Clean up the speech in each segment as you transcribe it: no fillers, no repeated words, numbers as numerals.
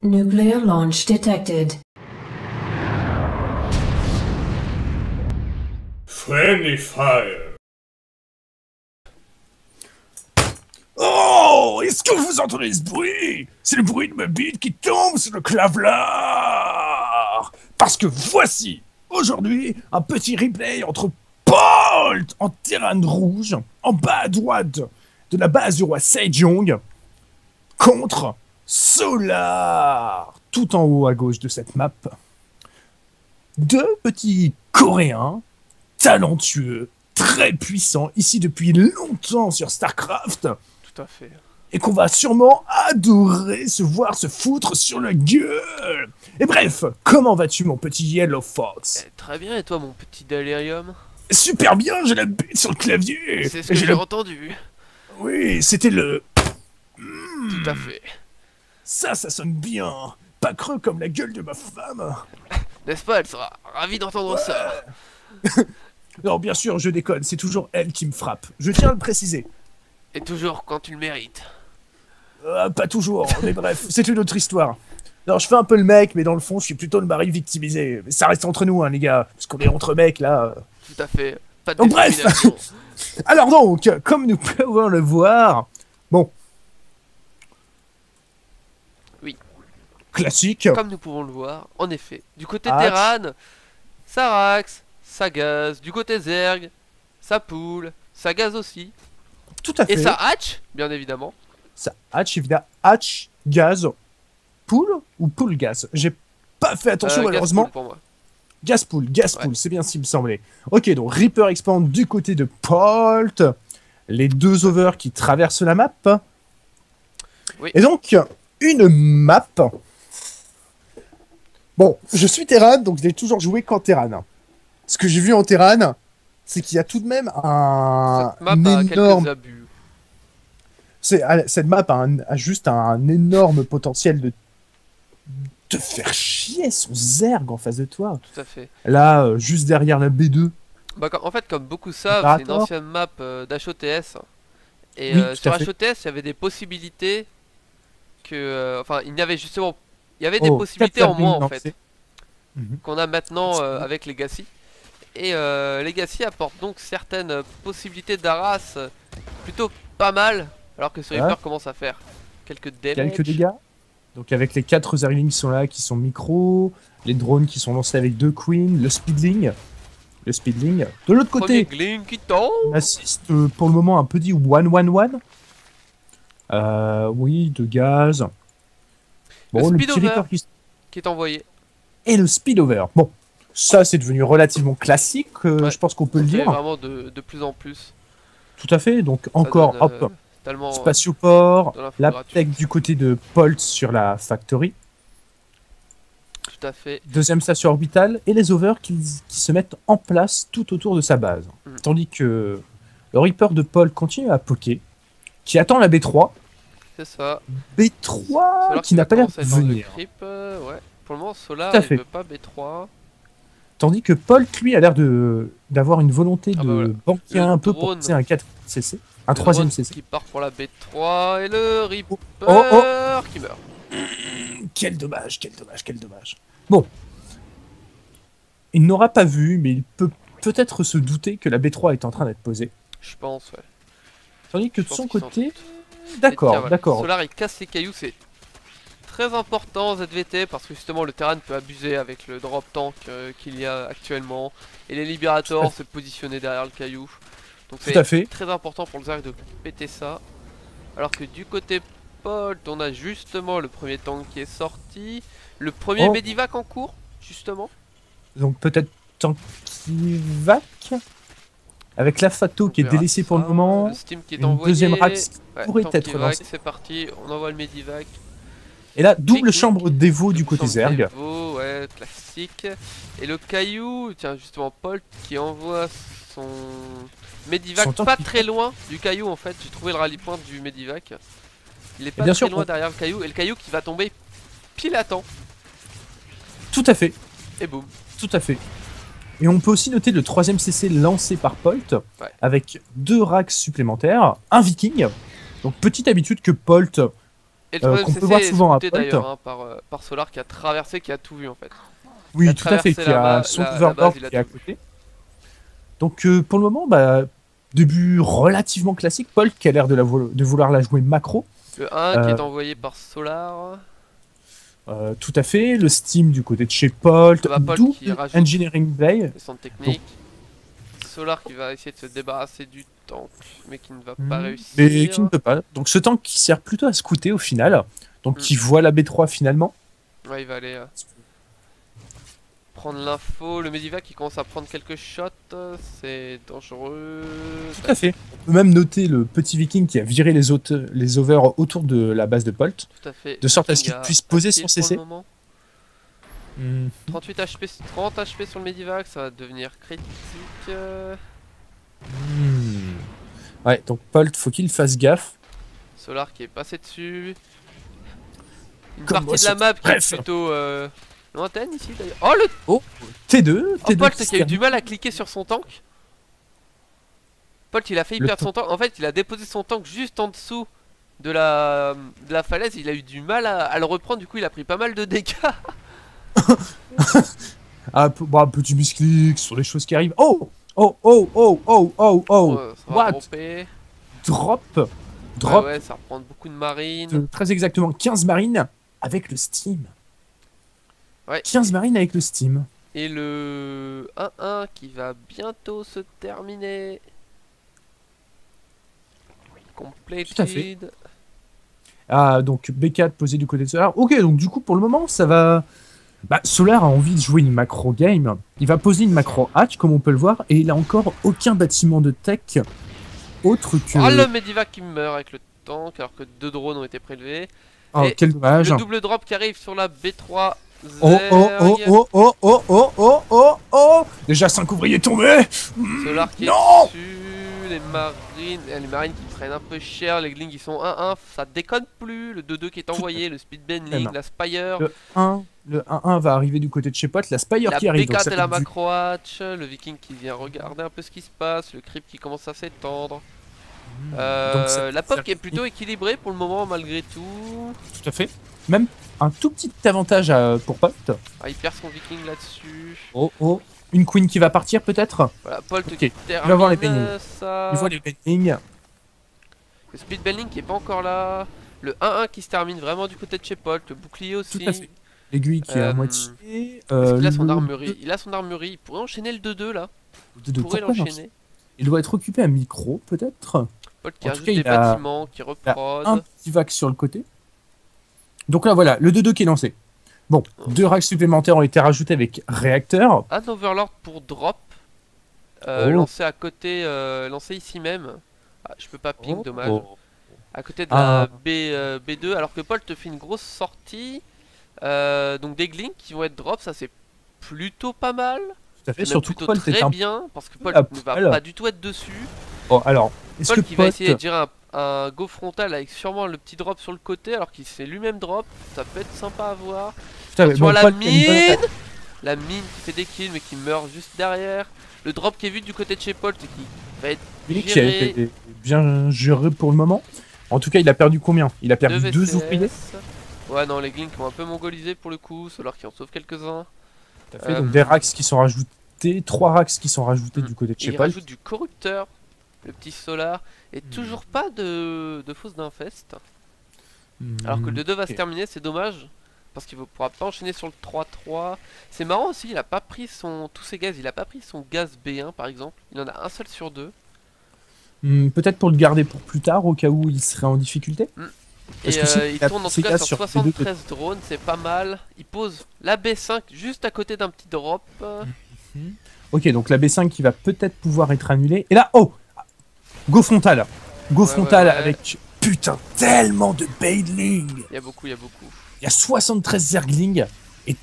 Nuclear launch detected. Friendly fire. Oh, est-ce que vous entendez ce bruit? C'est le bruit de ma bite qui tombe sur le clavelard. Parce que voici, aujourd'hui, un petit replay entre Bolt en terrain rouge, en bas à droite de la base du roi Sejong, contre Solar, tout en haut à gauche de cette map. Deux petits Coréens, talentueux, très puissants, ici depuis longtemps sur StarCraft, Tout à fait. et qu'on va sûrement adorer se voir se foutre sur la gueule. Et bref, comment vas-tu mon petit Yellow Fox? Très bien, et toi mon petit Delirium? Super bien, j'ai la bite sur le clavier. C'est ce que j'ai entendu. Oui, c'était le... Tout à fait. Ça sonne bien. Pas creux comme la gueule de ma femme. N'est-ce pas, elle sera ravie d'entendre ça. Non, bien sûr, je déconne, c'est toujours elle qui me frappe. Je tiens à le préciser. Et toujours quand tu le mérites. Pas toujours, mais bref, c'est une autre histoire. Non, je fais un peu le mec, mais dans le fond, je suis plutôt le mari victimisé. Mais ça reste entre nous, hein, les gars, parce qu'on est entre mecs, là. Tout à fait. Pas de Donc bref. discrimination. Alors donc, comme nous pouvons le voir... Bon. Oui. Classique. Comme nous pouvons le voir, en effet. Du côté Hatch. Terran, ça raxe, ça gaz. Du côté Zerg, ça poule, ça gaz aussi. Tout à fait. Et ça hatch, bien évidemment. Ça hatch, évidemment. Hatch, gaz, pool ou pool gaz? J'ai pas fait attention, Gaz malheureusement. pool pour moi. Gaz pool, Ouais. c'est bien ce qui me semblait. Ok, donc Reaper expand du côté de Polt. Les deux overs qui traversent la map. Oui. Et donc, une map. Bon, je suis Terran, donc j'ai toujours joué qu'en Terran. Ce que j'ai vu en Terran, c'est qu'il y a tout de même un Cette map a énorme... quelques abus. Cette map a juste un énorme potentiel de te faire chier son Zerg en face de toi. Tout à fait. Là, juste derrière la B2. Bah, en fait, comme beaucoup savent, c'est une Imperator. ancienne map d'HOTS. Et Oui, tout sur à fait. HOTS, il y avait des possibilités que. Enfin, il y avait justement. Il y avait des Oh, possibilités quatre en moins en lancées. fait. Mhm. Qu'on a maintenant Absolument. avec Legacy. Et Legacy apporte donc certaines possibilités d'Aras plutôt pas mal. Alors que ce Ouais. Reaper commence à faire quelques damage. Quelques dégâts. Donc avec les 4 Zerglings qui sont là, qui sont micro, les drones qui sont lancés avec 2 Queens, le Speedling. Le Speedling. De l'autre Premier côté, Gling qui tombe. on assiste pour le moment à un petit 1-1-1. Oui, de gaz. Bon, Le le petit Speedover. Reaper qui... Qui est envoyé. Et le Speedover. Bon, ça c'est devenu relativement classique, Ouais. je pense qu'on peut le C'est dire. vraiment de plus en plus. Tout à fait, donc Ça encore, donne, hop, tellement Spatioport, de l'info la gratuite. tech du côté de Polt sur la Factory, Tout à fait. deuxième station orbitale, et les overs qui se mettent en place tout autour de sa base. Mhm. Tandis que le Reaper de Polt continue à poker, qui attend la B3, C'est ça. B3 Solar qui n'a pas l'air de commence à être dans le venir. creep, ouais. Pour le moment, Solar, Tout à il fait. veut pas B3. Tandis que Polt, lui, a l'air d'avoir une volonté Ah de bah voilà. banquer Le un peu pour drone. passer un 4 CC, un Le troisième drone CC. qui part pour la B3 et le Reaper Oh, qui meurt. Quel dommage, quel dommage, quel dommage. Bon. Il n'aura pas vu, mais il peut peut-être se douter que la B3 est en train d'être posée. Je pense, ouais. Tandis que Je de pense son qu'ils s'en côté... Et tiens, D'accord, voilà. d'accord. Solar, il casse les cailloux, c'est très important ZVT parce que justement le Terran peut abuser avec le drop tank qu'il y a actuellement. Et les Tout à Libérators fait. se positionner derrière le caillou. Donc Tout à c'est fait. très important pour le Zerg de péter ça. Alors que du côté Polt, on a justement le premier tank qui est sorti. Le premier Oh. Medivac en cours, justement. Donc peut-être Tankivac avec la Fato On qui est verra délaissée pour le ça. moment. Le Steam qui est Une envoyé. deuxième Rax Ouais, pourrait Tankivac, être lancée. c'est parti, on envoie le Medivac. Et là, double Technique. chambre d'Evo du côté Chambre Zerg. d'Evo, ouais, classique. Et le caillou, tiens, justement, Polt qui envoie son Medivac Son tank pas qui- très loin du caillou en fait. J'ai trouvé le rallye point du Medivac. Il est pas bien très sûr, loin on- derrière le caillou. Et le caillou qui va tomber pile à temps. Tout à fait, Et boum. tout à fait. Et on peut aussi noter le troisième CC lancé par Polt, Ouais. avec 2 racks supplémentaires, un Viking. Donc petite habitude que Polt Et le troisième qu'on peut CC voir est souvent à scouté Polt. d'ailleurs hein, par Solar qui a traversé, qui a tout vu en fait. Il Oui, a tout à fait, traversé qui a la son base, overboard il a qui est à tout vu. côté. Donc pour le moment, bah, début relativement classique. Polt qui a l'air de vouloir la jouer macro. Le 1 qui Euh, est envoyé par Solar. Tout à fait. Le Steam du côté de chez Polt. Ah bah, Polt Double qui rajoute Engineering Bay. les centres techniques. Solar qui va essayer de se débarrasser du tank, mais qui ne va pas réussir. Mais qui ne peut pas. Donc ce tank qui sert plutôt à scouter au final. Donc qui voit la B3 finalement. Ouais, il va aller prendre l'info. Le Medivac qui commence à prendre quelques shots, c'est dangereux. Tout à fait. On peut même noter le petit viking qui a viré les overs autour de la base de Polt. Tout à fait. De sorte à ce Viking qu'il puisse poser son pour CC. le moment. 38 HP, 30 HP sur le Medivac, ça va devenir critique. Ouais, donc Polt, faut qu'il fasse gaffe. Solar qui est passé dessus. Une Comme moi partie de la sur- map qui Bref. est plutôt lointaine ici d'ailleurs. Oh le T2, T2 Polt qui qui a eu se du mal à cliquer sur son tank. Polt il a failli Le perdre son tank. En fait il a déposé son tank juste en dessous de la falaise. Il a eu du mal à le reprendre. Du coup il a pris pas mal de dégâts. Ah, petit misclic sur les choses qui arrivent. Oh, oh, oh, oh, oh, oh, oh. Ça va What? dropper. Drop. Drop. Ouais, ça reprend beaucoup de marines. De très exactement 15 marines avec le Steam. Ouais. 15 marines avec le Steam. Et le 1-1 qui va bientôt se terminer. Completed. Tout à fait. Ah, donc B4 posé du côté de Solar. Ok, donc du coup, pour le moment, ça va. Bah, Solar a envie de jouer une macro game. Il va poser une macro hatch, comme on peut le voir, et il a encore aucun bâtiment de tech autre que. Oh le Medivac qui meurt avec le tank alors que 2 drones ont été prélevés. Oh, Et quel dommage. Le double drop qui arrive sur la B3. Oh, oh, oh, oh, oh, oh, oh, oh, oh, oh. Déjà 5 ouvriers tombés. Solar qui est Non. dessus. Les marines qui prennent un peu cher. Les glings ils sont 1-1. Ça déconne plus. Le 2-2 qui est envoyé. Le speed bending, Même. la Spire. Le 1-1 va arriver du côté de chez Pote. La Spire La qui arrive. Donc B4 ça et la fait du- macro-hatch, le viking qui vient regarder un peu ce qui se passe, le creep qui commence à s'étendre. La pop qui est plutôt équilibrée pour le moment malgré tout. Tout à fait. Même un tout petit avantage pour Pote. Ah, il perd son viking là-dessus. Oh, oh. Une queen qui va partir peut-être. Voilà, Polt Ok, qui il va voir les termine bendings. ça. Il voit les bendings. Le speed bending qui est pas encore là. Le 1-1 qui se termine vraiment du côté de chez Polt, le bouclier aussi. Tout à fait. L'aiguille qui est à Euh, moitié. Parce qu'il a son le- armurerie. Il a son armurerie. Il pourrait enchaîner le 2-2 là. de- Il pourrait pourquoi non l'enchaîner. Il doit être occupé à micro peut-être. Polt qui En tout ajoute cas, des il a- bâtiments, qui Il y a reprod. un petit vac sur le côté. Donc là voilà, le 2-2 qui est lancé. Bon, 2 racks supplémentaires ont été rajoutés avec réacteur. Un Overlord pour drop. Oh. Lancé à côté, lancé ici même. Ah, je peux pas ping, Oh. dommage. Oh. À côté de Ah. la B2, alors que Paul te fait une grosse sortie. Donc des glinks qui vont être drop, ça c'est plutôt pas mal. Tout à fait, C'est même surtout que plutôt Paul très est un... bien, parce que Paul à ne va poil. pas du tout être dessus. Oh, alors, est-ce que Paul qui va Paul... essayer de gérer un go frontal avec sûrement le petit drop sur le côté, alors qu'il fait lui-même drop. Ça peut être sympa à voir. Tout à fait, Tu vois la Paul qui a une bonne mine, attaque. la mine qui fait des kills mais qui meurt juste derrière. Le drop qui est vu du côté de chez Paul et qui va être Qui a géré. été bien géré pour le moment. En tout cas, il a perdu combien? Il a perdu 2 VCS. ouvriers. Ouais, non, les Glink ont un peu mongolisé pour le coup, Solar qui en sauve quelques-uns. Tout à fait, donc des racks qui sont rajoutés, 3 racks qui sont rajoutés du côté de Et chez il Paul. rajoute du corrupteur, le petit Solar, et toujours pas de fausse d'infest. Alors que le 2-2 va se terminer, c'est dommage, parce qu'il ne pourra pas enchaîner sur le 3-3. C'est marrant aussi, il a pas pris tous ses gaz, il a pas pris son gaz B1 par exemple, il en a un seul sur 2. Peut-être pour le garder pour plus tard, au cas où il serait en difficulté. Et Parce que si il a tourne en ses tout cas gaz sur sur 73 drones, c'est pas mal. Il pose la B5 juste à côté d'un petit drop. Ok, donc la B5 qui va peut-être pouvoir être annulée. Et là, oh, go frontal. Go frontal ouais. avec, putain, tellement de Baidling. Il y a beaucoup, il y a beaucoup. Il y a 73 Zergling et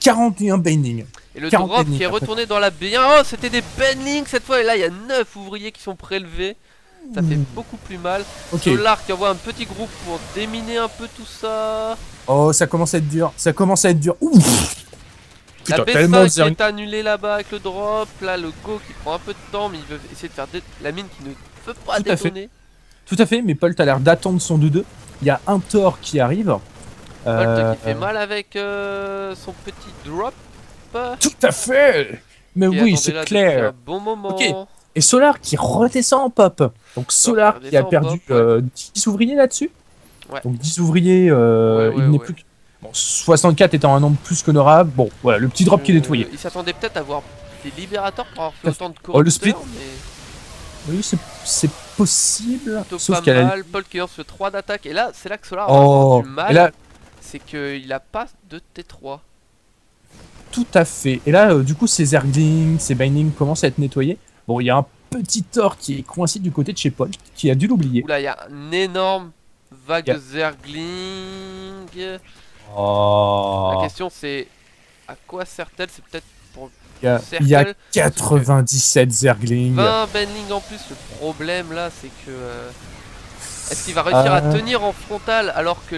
41 Baidling. Et le 40 drop ennemis, qui est après. retourné dans la B1. Oh, c'était des Benlings cette fois. Et là, il y a 9 ouvriers qui sont prélevés. Ça fait beaucoup plus mal. Ok, Solar qui envoie un petit groupe pour déminer un peu tout ça. oh, ça commence à être dur. Ça commence à être dur. Ouf. La Putain, tellement de B5 qui Zergling. est annulée là-bas avec le drop. Là, le Go qui prend un peu de temps. Mais il veut essayer de faire la mine qui ne peut pas Tout à fait. détonner. Tout à fait, mais Paul, t'as l'air d'attendre son 2-2. il y a un Thor qui arrive. Bolt qui fait mal avec son petit drop. Tout à fait. Mais Et oui, attendez, c'est là, depuis clair. un bon moment. Ok. Et Solar qui redescend en pop. Donc Solar qui a redescend en perdu pop, 10 ouvriers là-dessus. Ouais. Donc 10 ouvriers, Ouais, il n'est ouais. plus que... Bon, 64 étant un nombre plus qu'honorable. Bon, voilà, le petit drop qui est nettoyé. Il s'attendait peut-être à avoir des libérateurs pour avoir fait Tout à fait. autant de Oh, le split. corrupteurs, mais Oui, c'est possible. plutôt Sauf pas qu'elle a... mal. Paul qui lance le 3 d'attaque. Et là, c'est là que Solar va Oh, avoir du mal. et là, C'est qu'il a pas de T3. tout à fait. Et là, du coup, ces Zerglings, ces Bindings commencent à être nettoyés. Bon, il y a un petit Thor qui est coincé du côté de chez Paul, qui a dû l'oublier. Oula, il y a un énorme vague Y a- de Zergling. Oh. La question c'est à quoi sert-elle? C'est peut-être pour Il y a Circle, 97 Zerglings. 20 Benling en plus. Le problème là, c'est que est-ce qu'il va réussir à tenir en frontal alors que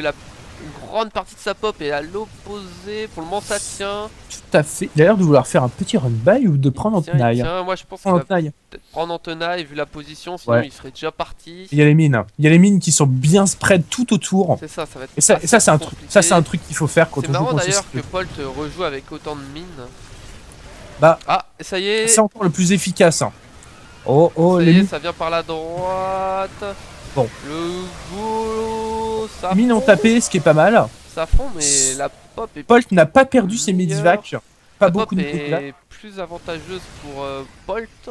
une grande partie de sa pop est à l'opposé? Pour le moment, ça tient. Tout à fait. Il a l'air de vouloir faire un petit run by ou de prendre en Tiens, il tenaille. tient. Moi, je pense qu'il Prendre va en tenaille. peut-être prendre en tenaille vu la position, sinon Ouais. il serait déjà parti. Il y a les mines. Il y a les mines qui sont bien spread tout autour. C'est ça, ça va être. Et ça, assez c'est un truc. compliqué. Ça, c'est un truc qu'il faut faire quand on C'est joue marrant contre d'ailleurs ce que Paul te rejoue avec autant de mines. Bah, Ah, ça y est, c'est encore le plus efficace. Hein. Oh, oh, ça les y est, mines, ça vient par la droite. Bon. Le goulot, ça mines ont fond, tapé, ce qui est pas mal. ça fond, mais la pop est Polt n'a pas perdu ses Meilleur. medivacs. Pas la beaucoup pop de medivacs. est plus avantageuse pour Bolt.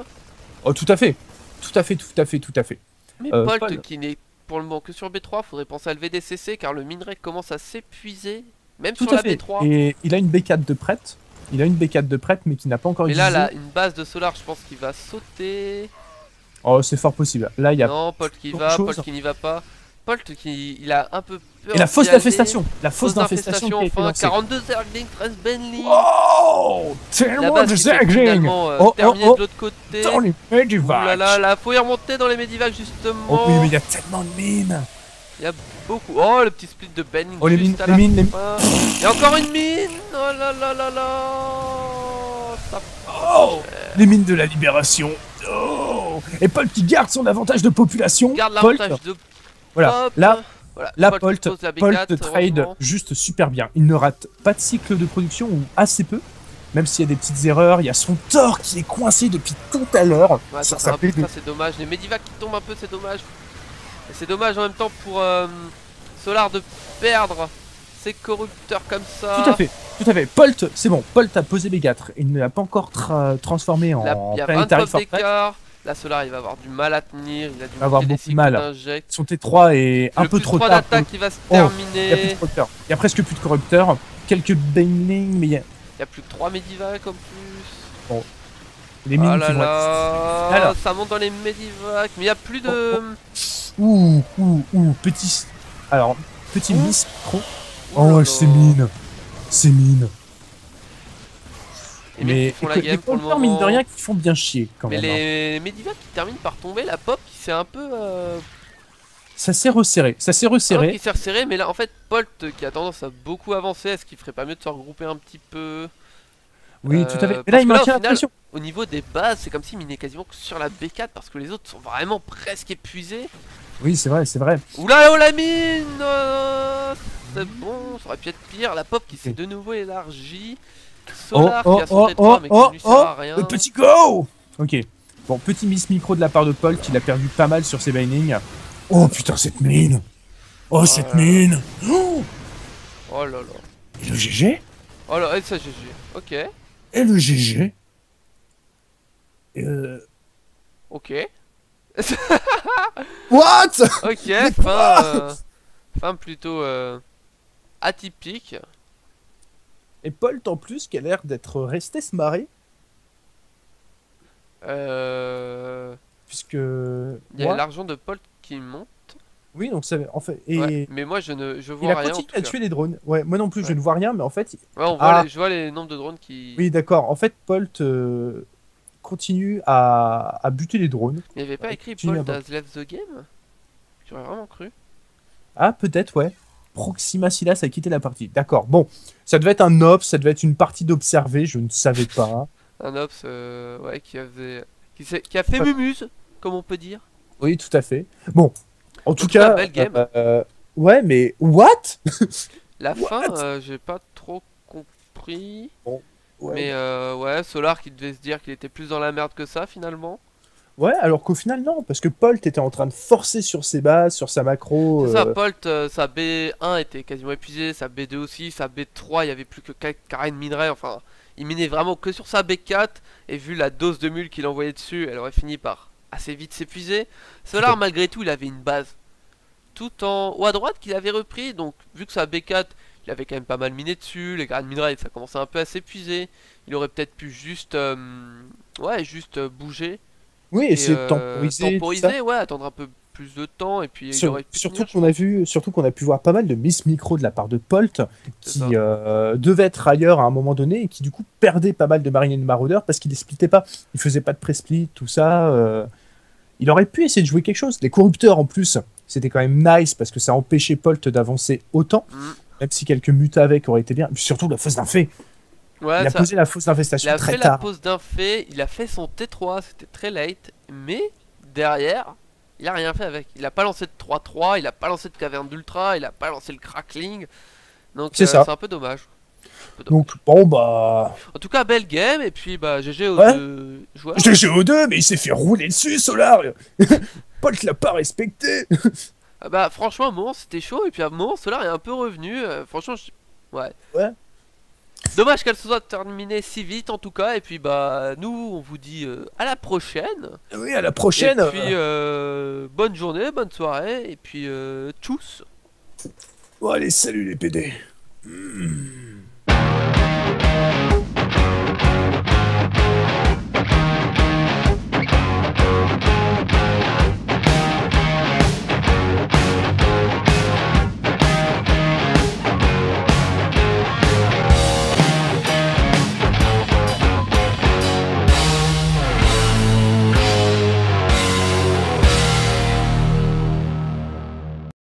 Oh, tout à fait. Tout à fait, tout à fait, tout à fait. Mais Bolt Paul. qui n'est pour le moment que sur B3, faudrait penser à le VDCC car le minerai commence à s'épuiser. Même Tout sur à la fait. B3. Et il a une B4 de prête. Il a une B4 de prête, mais qui n'a pas encore Mais utilisé. là, une base de Solar, je pense qu'il va sauter. Oh, c'est fort possible. Là, il y a. Non, Polt qui beaucoup va, de Polt choses. qui n'y va pas. Polt qui il a un peu peur. Et la fausse d'y aller. d'infestation. La fausse Fausse d'infestation qui a été enfin, lancée. 42 Zergling, 13 Benling. Oh, La tellement base de qui s'est Zergling. finalement Oh, terminée oh, de l'autre côté. dans les Ouh là medivacs. là, faut y remonter dans les Medivacs justement. Oh oui, mais il y a tellement de mines. Il y a beaucoup. Oh, le petit split de Benling. Oh, les juste mines, à les la mines, les mines. fin. Et encore une mine. Oh là là là là. Ça... Oh, les mines de la libération. Oh. Et Paul qui garde son avantage de population. Garde Paul, l'avantage de voilà. pop. Là, Voilà, Polt pose la B4, trade heureusement. juste super bien. Il ne rate pas de cycle de production ou assez peu. Même s'il y a des petites erreurs, il y a son Thor qui est coincé depuis tout à l'heure. Ouais, Ça ça, s'appelle ça, c'est dommage. Les Medivacs qui tombent un peu, c'est dommage. Et c'est dommage en même temps pour Solar de perdre ses corrupteurs comme ça. Tout à fait, tout à fait. Polt, c'est bon. Polt a posé B4. Il ne l'a pas encore transformé en Il y a 20 Planetary pop Fortress. d'écart. La Solar, il va avoir du mal à tenir. Il a dû avoir manquer des beaucoup de cycles mal. d'inject. Son T3 est un Le peu plus trop 3 tard. d'attaque qui va se Il y a plus de terminer. corrupteurs. Il y a presque plus de corrupteurs. Quelques Baneling, mais il y a Il y a plus que 3 Medivacs en plus. les mines Oh qui là vont être... là, Alors. ça monte dans les Medivacs. Mais il y a plus de. Ouh, petit... Alors, petit miss pro. Ouh là Oh, là. c'est mine. C'est mine. Les mecs qui font la les game pour le corrupteurs, mine de moment. rien, qui font bien chier quand Mais même. Hein. les Medivacs qui terminent par tomber, la pop qui s'est un peu. Ça s'est resserré. Ça s'est Alors resserré. qu'il s'est resserré, mais là en fait, Polt qui a tendance à beaucoup avancer, est-ce qu'il ferait pas mieux de se regrouper un petit peu? Oui, tout à fait. Mais parce là, il que là, maintient au la final, pression. Au niveau des bases, c'est comme s'il minait quasiment que sur la B4 parce que les autres sont vraiment presque épuisés. Oui, c'est vrai, c'est vrai. Oula, oh la mine c'est bon, ça aurait pu être pire. La pop qui s'est de nouveau élargie. Solar qui a son T3 mais qui ne lui sert à rien. le petit go. Ok. Bon, petit miss micro de la part de Paul, qu'il a perdu pas mal sur ses bindings. Oh putain, cette mine. Oh, cette mine. Oh, Oh là là. et le GG. Oh là, et ça GG. Ok. Et le GG. Ok. What? Ok, fin, fin plutôt atypique. Et Paul, en plus, qui a l'air d'être resté se marrer, puisque... Il y a moi- l'argent de Paul qui monte. Oui, donc ça... En fait... Et... Ouais, mais moi je Il vois a rien. en continué tout à cas. tuer les drones. Ouais, moi non plus, je Ouais. ne vois rien, mais en fait... Ouais, on voit Ah. je vois les nombres de drones qui. Oui, d'accord. En fait, Polt continue à buter les drones. Il n'y avait pas Ouais, écrit continue Paul à has left the game. J'aurais vraiment cru. Ah, peut-être, ouais. Proxima Silas a quitté la partie. D'accord. Bon, ça devait être un ops, ça devait être une partie d'observer, je ne savais pas. Un ops ouais, qui a fait Ouais. mumuse, comme on peut dire. Oui, tout à fait. Bon, en tout tout cas, cas, belle game. Ouais, mais what? La fin, What? j'ai pas trop compris. Bon, ouais. Mais ouais, Solar qui devait se dire qu'il était plus dans la merde que ça finalement. Ouais, alors qu'au final, non, parce que Paul était en train de forcer sur ses bases, sur sa macro. C'est ça, Polt, sa B1 était quasiment épuisée, sa B2 aussi, sa B3, il y avait plus que Karen minerait, enfin, il minait vraiment que sur sa B4, et vu la dose de mule qu'il envoyait dessus, elle aurait fini par assez vite s'épuiser. Solar, malgré tout, il avait une base tout en haut à droite qu'il avait repris, donc vu que sa B4, il avait quand même pas mal miné dessus, les Karen minerais, ça commençait un peu à s'épuiser, il aurait peut-être pu juste, ouais, juste bouger. Oui, Et essayer de temporiser, tout ça. ouais, attendre un peu plus de temps, et puis il Sur- aurait pu surtout tenir, je qu'on a vu, surtout qu'on a pu voir pas mal de miss micro de la part de Polt, c'est qui ça. devait être ailleurs à un moment donné et qui du coup perdait pas mal de marines et de maraudeurs parce qu'il ne splitait pas, il faisait pas de pré-split, tout ça. Il aurait pu essayer de jouer quelque chose. Les corrupteurs en plus, c'était quand même nice parce que ça empêchait Polt d'avancer autant, Mm. même si quelques mutes avec auraient été bien. Puis surtout la fausse d'un fait. Ouais, Il a ça. posé la fausse Il d'infestation a très fait la tard. pause d'un fait, il a fait son T3, c'était très late, mais derrière, il a rien fait avec. Il a pas lancé de 3-3, il a pas lancé de caverne d'ultra, il a pas lancé le crackling. Donc C'est ça. c'est un peu dommage. Un peu dommage. Donc bon bah. En tout cas, belle game, et puis bah GG aux Ouais. deux joueurs. GGO2, mais il s'est fait rouler dessus, Solar. Polt l'a pas respecté. Ah bah franchement, à un moment c'était chaud, et puis à un moment Solar est un peu revenu. Franchement, ouais. Ouais. Dommage qu'elle se soit terminée si vite en tout cas, et puis bah nous on vous dit à la prochaine. Oui, à la prochaine. Et puis bonne journée, bonne soirée, et puis tchuss. Bon, allez, salut les PD.